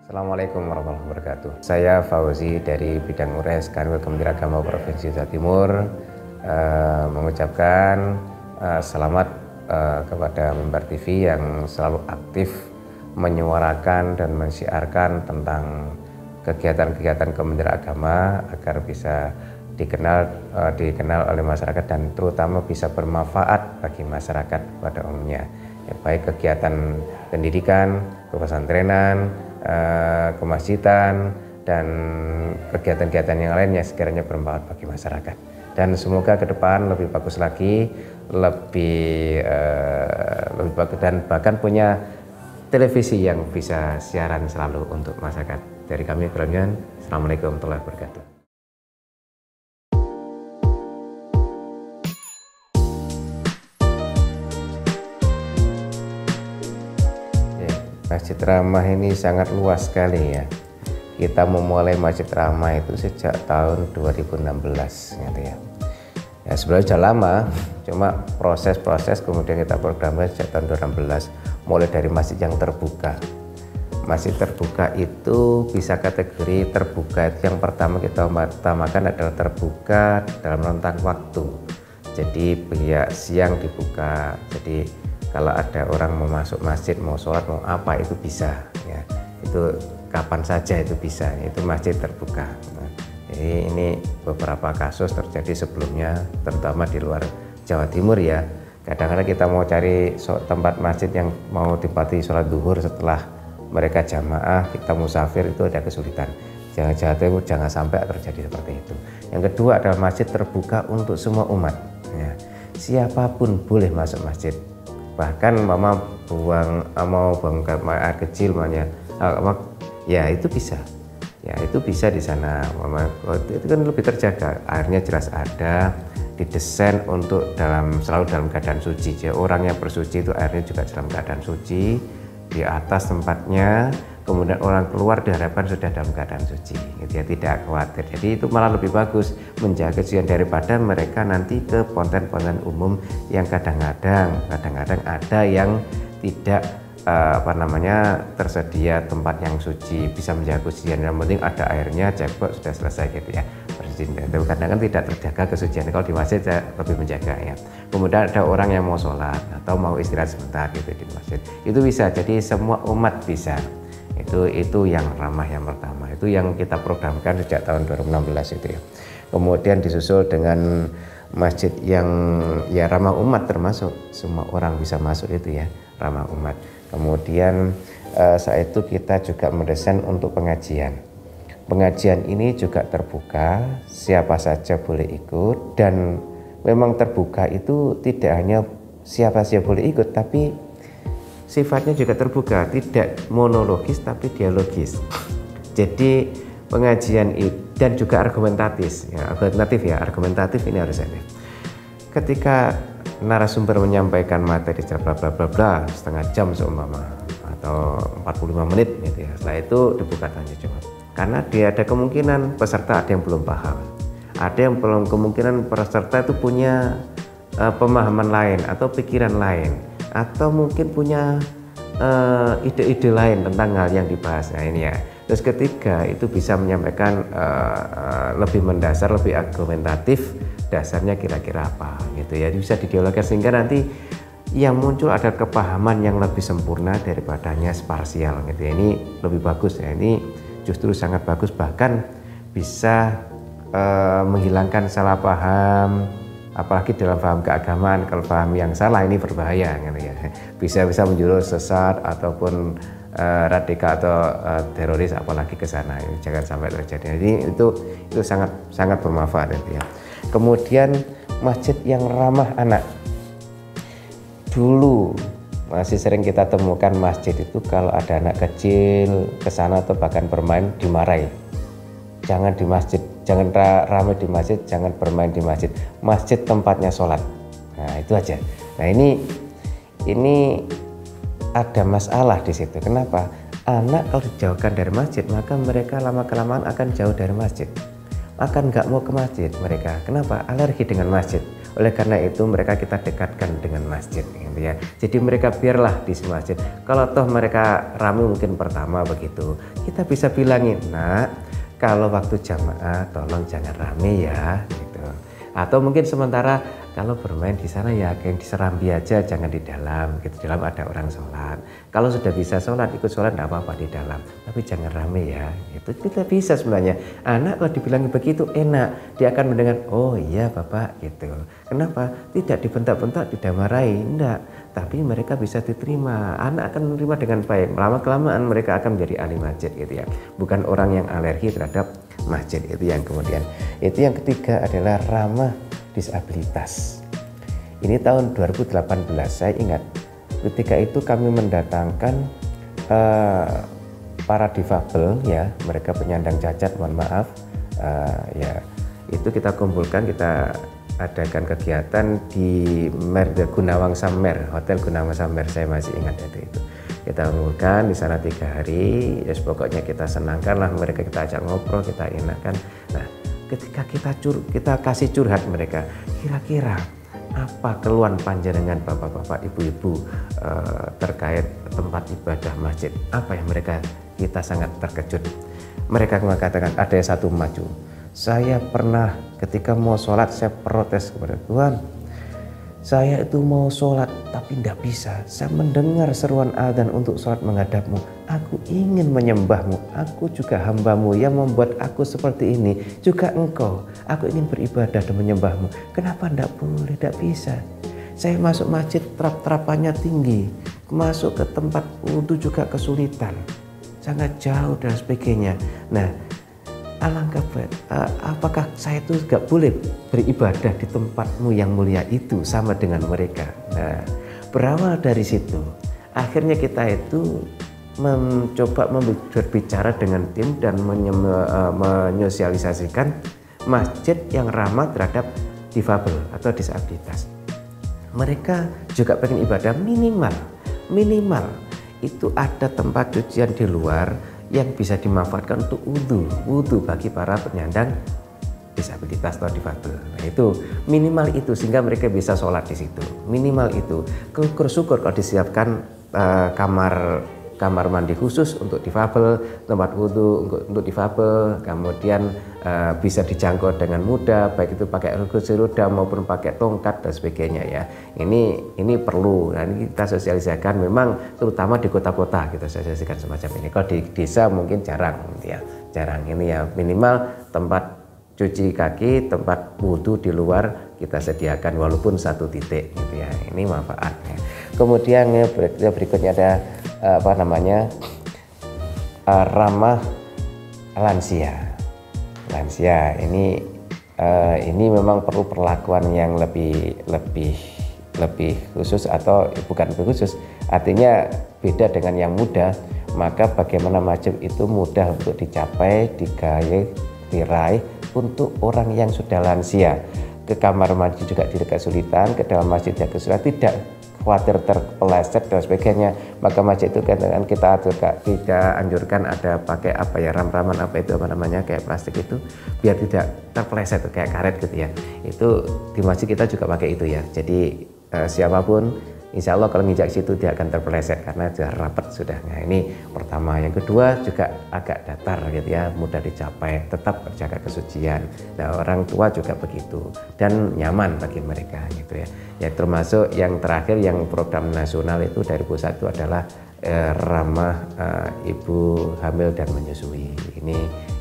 Assalamualaikum warahmatullahi wabarakatuh. Saya Fauzi dari bidang Ures Kanwil Kementerian Agama Provinsi Jawa Timur mengucapkan selamat kepada Mimbar TV yang selalu aktif menyuarakan dan mensiarkan tentang kegiatan-kegiatan Kementerian Agama agar bisa dikenal oleh masyarakat dan terutama bisa bermanfaat bagi masyarakat pada umumnya, ya, baik kegiatan pendidikan, kepesantrenan, kemasjidan, dan kegiatan-kegiatan yang lainnya sekiranya bermanfaat bagi masyarakat. Dan semoga ke depan lebih bagus lagi, lebih bagus, dan bahkan punya televisi yang bisa siaran selalu untuk masyarakat. Dari kami, Assalamualaikum warahmatullahi wabarakatuh. Masjid Rahmah ini sangat luas sekali ya. Kita memulai Masjid Rahmah itu sejak tahun 2016 gitu ya. Ya sebenarnya sudah lama, cuma proses kemudian kita programnya sejak tahun 2016, mulai dari masjid yang terbuka. Masjid terbuka itu bisa kategori terbuka itu yang pertama kita utamakan adalah terbuka dalam rentang waktu. Jadi pihak siang dibuka, jadi kalau ada orang mau masuk masjid, mau sholat, mau apa itu bisa ya, itu kapan saja itu bisa, itu masjid terbuka. Jadi ini beberapa kasus terjadi sebelumnya, terutama di luar Jawa Timur ya. Kadang-kadang kita mau cari tempat masjid yang mau ditempati sholat duhur setelah mereka jamaah, kita musafir, itu ada kesulitan. Jangan Jawa Timur jangan sampai terjadi seperti itu. Yang kedua adalah masjid terbuka untuk semua umat ya. Siapapun boleh masuk masjid. Bahkan mama mau buang air kecil ya itu bisa. Ya itu bisa di sana. Mama itu kan lebih terjaga. Airnya jelas ada, didesain untuk selalu dalam keadaan suci. Jadi orang yang bersuci itu airnya juga dalam keadaan suci. Di atas tempatnya, kemudian orang keluar diharapkan sudah dalam keadaan suci, gitu ya, tidak khawatir. Jadi itu malah lebih bagus menjaga kesucian daripada mereka nanti ke ponten-ponten umum yang kadang-kadang ada yang tidak tersedia tempat yang suci bisa menjaga kesucian. Yang penting ada airnya, cebok sudah selesai gitu ya. Kadang-kadang tidak terjaga kesucian. Kalau di masjid saya lebih menjaga ya. Kemudian ada orang yang mau sholat atau mau istirahat sebentar gitu di masjid, itu bisa. Jadi semua umat bisa. Itu yang ramah yang pertama. Itu yang kita programkan sejak tahun 2016 itu ya. Kemudian disusul dengan masjid yang ya ramah umat, termasuk semua orang bisa masuk itu ya, ramah umat. Kemudian saat itu kita juga mendesain untuk pengajian. Pengajian ini juga terbuka, siapa saja boleh ikut, dan memang terbuka itu tidak hanya siapa saja boleh ikut, tapi sifatnya juga terbuka, tidak monologis tapi dialogis. Jadi pengajian itu dan juga argumentatif argumentatif ini harus ada. Ketika narasumber menyampaikan materi bla bla bla bla setengah jam seumpama atau 45 menit gitu ya, setelah itu dibuka tanya jawab. Karena dia ada kemungkinan peserta ada yang belum paham, ada yang kemungkinan peserta itu punya pemahaman lain atau pikiran lain, atau mungkin punya ide-ide lain tentang hal yang dibahas. Nah ini ya. Terus ketiga itu bisa menyampaikan lebih mendasar, lebih argumentatif, dasarnya kira-kira apa gitu ya, bisa didialogkan sehingga nanti yang muncul ada kepahaman yang lebih sempurna daripada hanya parsial gitu ya. Ini lebih bagus ya, ini justru sangat bagus, bahkan bisa menghilangkan salah paham, apalagi dalam paham keagamaan. Kalau paham yang salah ini berbahaya gitu ya, bisa menjurus sesat ataupun radikal atau teroris apalagi ke sana, jangan sampai terjadi. Jadi itu sangat bermanfaat gitu ya. Kemudian masjid yang ramah anak. Dulu masih sering kita temukan masjid itu kalau ada anak kecil ke sana atau bahkan bermain dimarahi. Jangan di masjid, jangan ramai di masjid, jangan bermain di masjid. Masjid tempatnya sholat. Nah itu aja. Nah ini ada masalah di situ. Kenapa? Anak kalau dijauhkan dari masjid, maka mereka lama-kelamaan akan jauh dari masjid. Akan nggak mau ke masjid mereka. Kenapa? Alergi dengan masjid. Oleh karena itu mereka kita dekatkan dengan masjid gitu ya. Jadi mereka biarlah di masjid. Kalau toh mereka ramai mungkin pertama begitu, kita bisa bilangin, nak, kalau waktu jamaah tolong jangan rame ya gitu. Atau mungkin sementara kalau bermain di sana ya kayak di serambi aja, jangan di dalam gitu. Di dalam ada orang sholat. Kalau sudah bisa sholat, ikut sholat tidak apa-apa di dalam, tapi jangan rame ya. Itu kita bisa sebenarnya. Anak kalau dibilang begitu enak, dia akan mendengar, oh iya bapak gitu. Kenapa? Tidak dibentak-bentak, tidak marahi, enggak. Tapi mereka bisa diterima. Anak akan menerima dengan baik. Lama-kelamaan mereka akan menjadi ahli masjid gitu ya. Bukan orang yang alergi terhadap masjid. Itu yang kemudian. Itu yang ketiga adalah ramah disabilitas. Ini tahun 2018 saya ingat ketika itu kami mendatangkan para difabel ya, mereka penyandang cacat, mohon maaf ya, itu kita kumpulkan, kita adakan kegiatan di Gunawang Samer, Hotel Gunawang Samer, saya masih ingat itu. Kita kumpulkan di sana 3 hari, ya pokoknya kita senangkan lah mereka, kita ajak ngobrol, kita enakan. Nah, ketika kita kasih curhat mereka, kira-kira apa keluhan panjenengan bapak-bapak, ibu-ibu terkait tempat ibadah masjid, apa yang mereka, kita sangat terkejut. Mereka mengatakan ada yang satu maju, saya pernah ketika mau sholat saya protes kepada Tuhan, saya itu mau sholat tapi tidak bisa, saya mendengar seruan adzan untuk sholat menghadapmu, aku ingin menyembahmu, aku juga hambamu yang membuat aku seperti ini, juga engkau, aku ingin beribadah dan menyembahmu, kenapa tidak boleh, tidak bisa. Saya masuk masjid trap-trapannya tinggi, masuk ke tempat wudhu juga kesulitan, sangat jauh dan sebagainya. Nah, alangkah baik, apakah saya itu gak boleh beribadah di tempatmu yang mulia itu sama dengan mereka. Nah, berawal dari situ akhirnya kita itu mencoba berbicara dengan tim dan menyosialisasikan masjid yang ramah terhadap difabel atau disabilitas. Mereka juga pengen ibadah, minimal itu ada tempat cucian di luar yang bisa dimanfaatkan untuk wudhu bagi para penyandang disabilitas atau difabel. Nah, itu minimal itu sehingga mereka bisa sholat di situ. Minimal itu. Syukur kalau disiapkan kamar mandi khusus untuk difabel, tempat wudhu untuk difabel, kemudian bisa dijangkau dengan mudah, baik itu pakai kursi roda maupun pakai tongkat dan sebagainya ya. Ini perlu. Nah, ini kita sosialisasikan memang terutama di kota-kota kita sosialisasikan semacam ini. Kalau di desa mungkin jarang ya, jarang. Ini ya minimal tempat cuci kaki, tempat wudhu di luar kita sediakan walaupun 1 titik gitu ya. Ini manfaatnya. Kemudian berikutnya ada ramah lansia. Lansia ini memang perlu perlakuan yang lebih khusus atau bukan lebih khusus, artinya beda dengan yang muda. Maka bagaimana masjid itu mudah untuk dicapai, diraih untuk orang yang sudah lansia. Ke kamar mandi juga tidak kesulitan, ke dalam masjid juga kesulitan, tidak khawatir terpeleset dan sebagainya. Maka masjid itu kan kita anjurkan ada pakai ram-raman kayak plastik itu biar tidak terpeleset kayak karet gitu ya. Itu di masjid kita juga pakai itu ya. Jadi siapapun insya Allah kalau nginjak situ dia akan terpeleset karena sudah rapat sudah. Nah, ini pertama. Yang kedua juga agak datar gitu ya, mudah dicapai, tetap terjaga kesucian. Nah, orang tua juga begitu dan nyaman bagi mereka gitu ya. Ya termasuk yang terakhir yang program nasional itu dari pusat itu adalah ramah ibu hamil dan menyusui.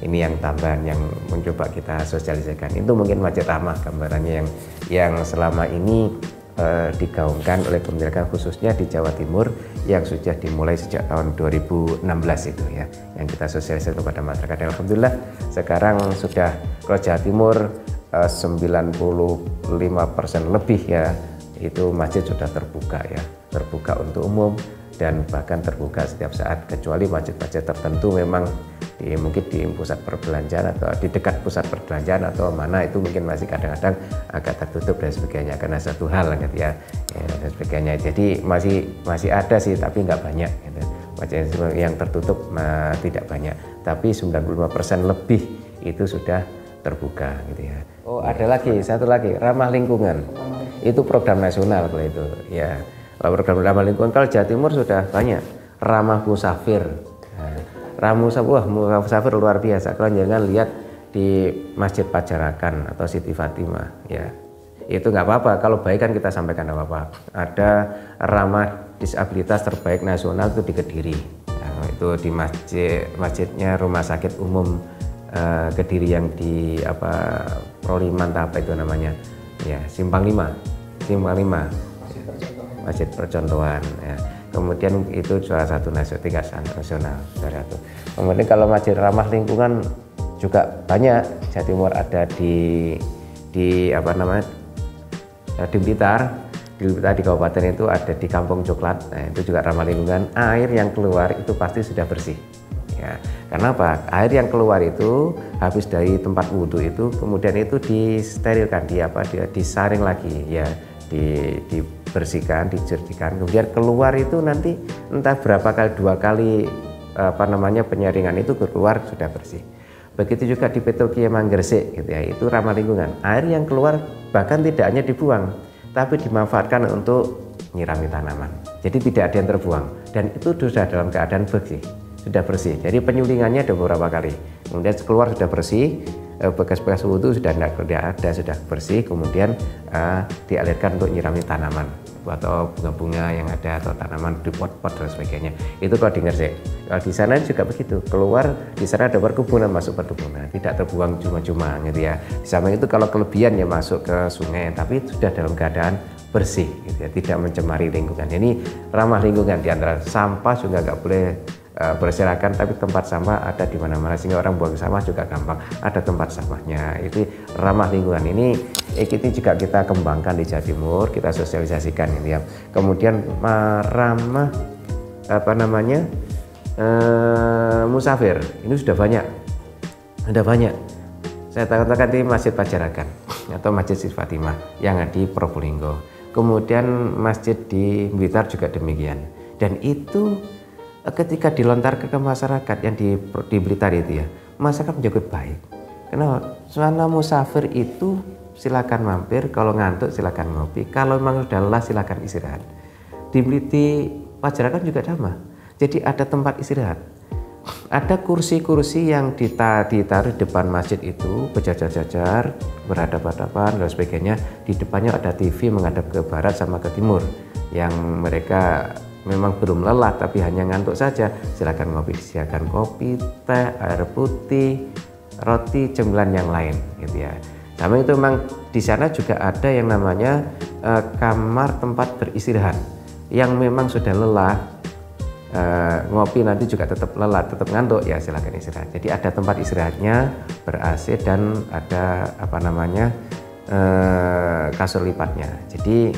Ini yang tambahan yang mencoba kita sosialisasikan. Itu mungkin masjid ramah gambarannya yang selama ini digaungkan oleh Kementerian khususnya di Jawa Timur yang sudah dimulai sejak tahun 2016 itu ya, yang kita sosialisasikan kepada masyarakat. Dan alhamdulillah sekarang sudah kalau Jawa Timur 95% lebih ya itu masjid sudah terbuka ya, terbuka untuk umum dan bahkan terbuka setiap saat, kecuali masjid-masjid tertentu memang mungkin di pusat perbelanjaan atau di dekat pusat perbelanjaan atau mana itu mungkin masih kadang-kadang agak tertutup dan sebagainya karena satu hal gitu ya, dan sebagainya. Jadi masih ada sih tapi nggak banyak gitu. Masjid yang tertutup tidak banyak, tapi 95% lebih itu sudah terbuka gitu ya. Oh, ada lagi satu lagi, ramah lingkungan. Itu program nasional kalau itu ya. Kalau program ramah lingkungan kalau Jawa Timur sudah banyak. Ramah musafir. Nah, ramah musafir luar biasa. Kalau jangan lihat di Masjid Pajarakan atau Siti Fatimah ya. Itu nggak apa-apa, kalau baik kan kita sampaikan nggak apa-apa. Ada ramah disabilitas terbaik nasional itu di Kediri. Nah, itu di masjidnya Rumah Sakit Umum Kediri yang di Proliman apa itu namanya ya, Simpang 5 Masjid Percontohan ya. Kemudian itu salah satu tingkat nasional dari itu. Kemudian kalau masjid ramah lingkungan juga banyak. Jawa Timur ada di Blitar di kabupaten itu ada di Kampung Coklat. Nah, itu juga ramah lingkungan. Air yang keluar itu pasti sudah bersih ya. Karena apa? Air yang keluar itu habis dari tempat wudhu itu kemudian itu disterilkan, disaring lagi ya, dibersihkan, dijernikan, kemudian keluar itu nanti entah berapa kali, 2 kali penyaringan itu keluar sudah bersih. Begitu juga di Petrokimia Gresik gitu ya, itu ramah lingkungan. Air yang keluar bahkan tidak hanya dibuang, tapi dimanfaatkan untuk nyirami tanaman. Jadi tidak ada yang terbuang dan itu sudah dalam keadaan bersih, sudah bersih. Jadi penyulingannya ada beberapa kali. Kemudian keluar sudah bersih, bekas-bekas wudhu sudah tidak ada, sudah bersih. Kemudian dialirkan untuk nyirami tanaman atau bunga-bunga yang ada atau tanaman di pot-pot dan sebagainya. Itu kalau di Gresik. Kalau di sana juga begitu. Keluar di sana ada perkebunan, masuk perkebunan, tidak terbuang cuma-cuma gitu ya. Di samping itu kalau kelebihan ya masuk ke sungai, tapi sudah dalam keadaan bersih gitu ya, tidak mencemari lingkungan. Ini ramah lingkungan, di antara sampah juga nggak boleh berserakan, tapi tempat sampah ada di mana-mana sehingga orang buang sampah juga gampang, ada tempat sampahnya. Itu ramah lingkungan. Ini juga kita kembangkan di Jawa Timur, kita sosialisasikan gitu ya. Kemudian ramah musafir, ini sudah banyak, saya katakan di Masjid Pajarakan atau Masjid Siti Fatimah yang ada di Probolinggo. Kemudian masjid di Blitar juga demikian. Dan itu ketika dilontarkan ke masyarakat yang di Blitar itu ya, masyarakat menjadi baik. Kenapa? Soalnya musafir itu silakan mampir, kalau ngantuk silakan ngopi, kalau memang sudah lelah silakan istirahat. Di Pajarakan juga sama. Jadi ada tempat istirahat. Ada kursi-kursi yang ditaruh di depan masjid itu berjajar-jajar, berhadapan-hadapan dan sebagainya. Di depannya ada TV menghadap ke barat sama ke timur. Yang mereka memang belum lelah tapi hanya ngantuk saja, silakan ngopi, disediakan kopi, teh, air putih, roti, cemilan yang lain gitu ya. Sama itu memang di sana juga ada yang namanya kamar tempat beristirahat yang memang sudah lelah, ngopi nanti juga tetap lelah, tetap ngantuk ya silakan istirahat. Jadi ada tempat istirahatnya ber-AC dan ada kasur lipatnya. Jadi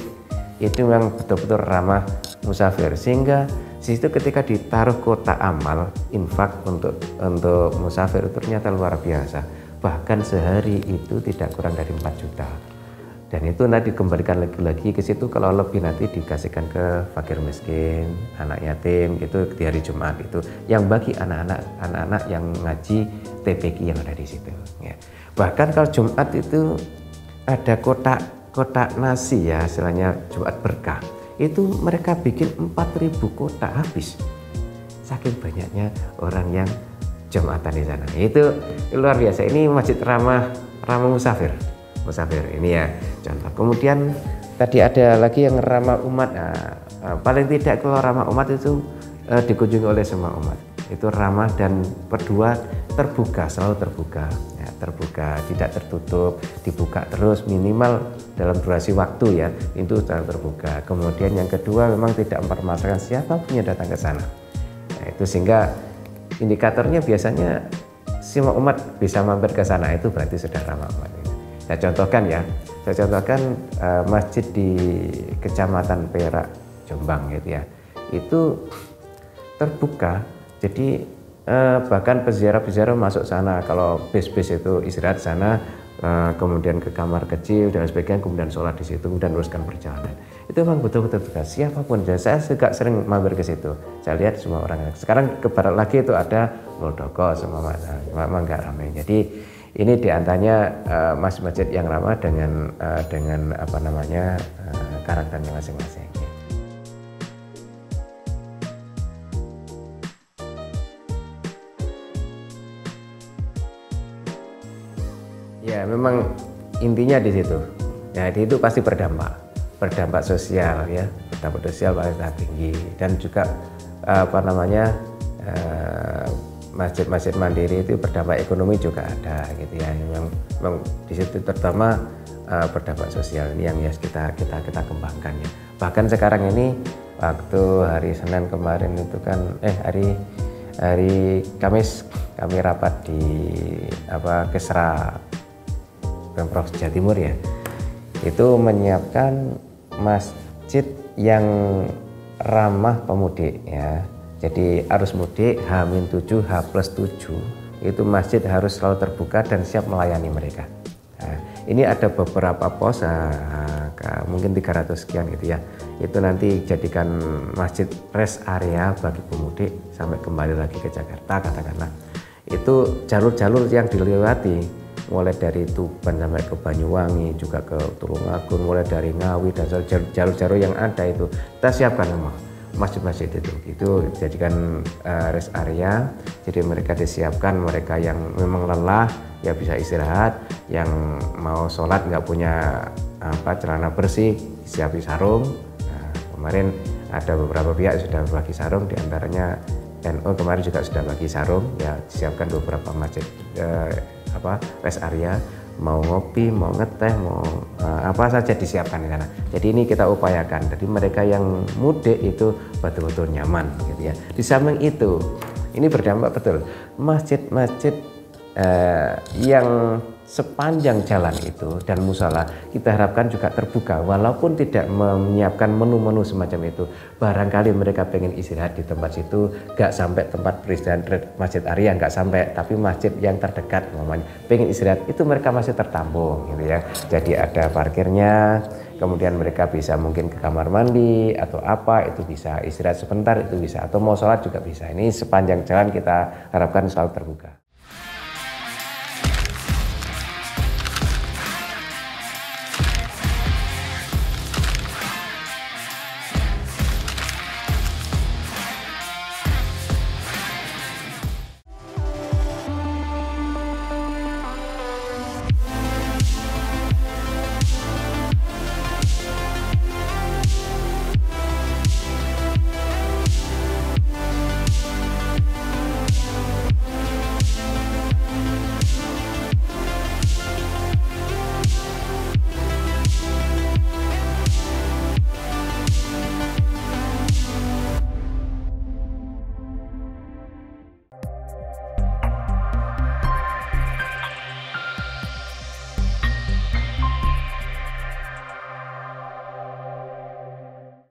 itu memang betul-betul ramah musafir, sehingga situ ketika ditaruh kotak amal infak untuk musafir itu ternyata luar biasa. Bahkan sehari itu tidak kurang dari 4 juta. Dan itu nanti dikembalikan lagi ke situ, kalau lebih nanti dikasihkan ke fakir miskin, anak yatim gitu di hari Jumat itu, yang bagi anak-anak yang ngaji TPQ yang ada di situ ya. Bahkan kalau Jumat itu ada kotak nasi ya, istilahnya Jumat berkah. Itu mereka bikin 4.000 kotak habis. Saking banyaknya orang yang Jumatan di sana. Itu luar biasa. Ini masjid ramah musafir ini ya contoh. Kemudian tadi ada lagi yang ramah umat. Paling tidak kalau ramah umat itu dikunjungi oleh semua umat. Itu ramah dan kedua terbuka, selalu terbuka ya, terbuka, tidak tertutup, dibuka terus minimal dalam durasi waktu ya, itu selalu terbuka. Kemudian yang kedua memang tidak mempermasalahkan siapapun yang datang ke sana. Nah, itu sehingga indikatornya biasanya semua umat bisa mampir ke sana, itu berarti sudah ramah umat. Saya contohkan masjid di Kecamatan Perak, Jombang gitu ya, itu terbuka. Jadi bahkan peziarah masuk sana, kalau bis-bis itu istirahat sana, kemudian ke kamar kecil dan sebagainya, kemudian sholat di situ, kemudian teruskan perjalanan. Itu memang betul-betul terbuka, siapapun. Dan saya juga sering mampir ke situ. Saya lihat semua orang. Sekarang ke barat lagi itu ada Muldoko, semua memang nggak ramai. Jadi Ini diantaranya masjid yang ramah dengan karakternya masing-masing. Ya, memang intinya di situ. Ya, di itu pasti berdampak sosial ya, berdampak sosial paling tinggi, dan juga masjid-masjid mandiri itu berdampak ekonomi juga ada gitu ya. Memang di situ terutama berdampak sosial ini yang kita kembangkan ya. Bahkan sekarang ini waktu hari Senin kemarin itu kan hari Kamis kami rapat di Kesra Pemprov Jawa Timur ya, itu menyiapkan masjid yang ramah pemudik ya. Jadi arus mudik H-7, H+7 itu masjid harus selalu terbuka dan siap melayani mereka. Nah, ini ada beberapa pos, mungkin 300 sekian gitu ya. Itu nanti jadikan masjid rest area bagi pemudik sampai kembali lagi ke Jakarta katakanlah. Itu jalur-jalur yang dilewati mulai dari Tuban sampai ke Banyuwangi, juga ke Tulungagung, mulai dari Ngawi dan jalur-jalur yang ada itu kita siapkan semua masjid-masjid itu jadikan rest area. Jadi mereka disiapkan, mereka yang memang lelah ya bisa istirahat, yang mau sholat nggak punya celana bersih siapi sarung. Nah, kemarin ada beberapa pihak sudah bagi sarung, diantaranya NU kemarin juga sudah bagi sarung ya, disiapkan beberapa masjid rest area, mau ngopi, mau ngeteh, mau apa saja disiapkan di sana. Jadi ini kita upayakan. Jadi mereka yang mudik itu betul-betul nyaman gitu ya. Di samping itu, ini berdampak betul. Masjid-masjid yang sepanjang jalan itu dan musola kita harapkan juga terbuka, walaupun tidak menyiapkan menu-menu semacam itu. Barangkali mereka pengen istirahat di tempat situ, gak sampai tempat peristirahatan masjid area, gak sampai, tapi masjid yang terdekat namanya pengen istirahat, itu mereka masih tertampung gitu ya. Jadi ada parkirnya, kemudian mereka bisa mungkin ke kamar mandi atau apa, itu bisa istirahat sebentar, itu bisa, atau mau sholat juga bisa. Ini sepanjang jalan kita harapkan selalu terbuka.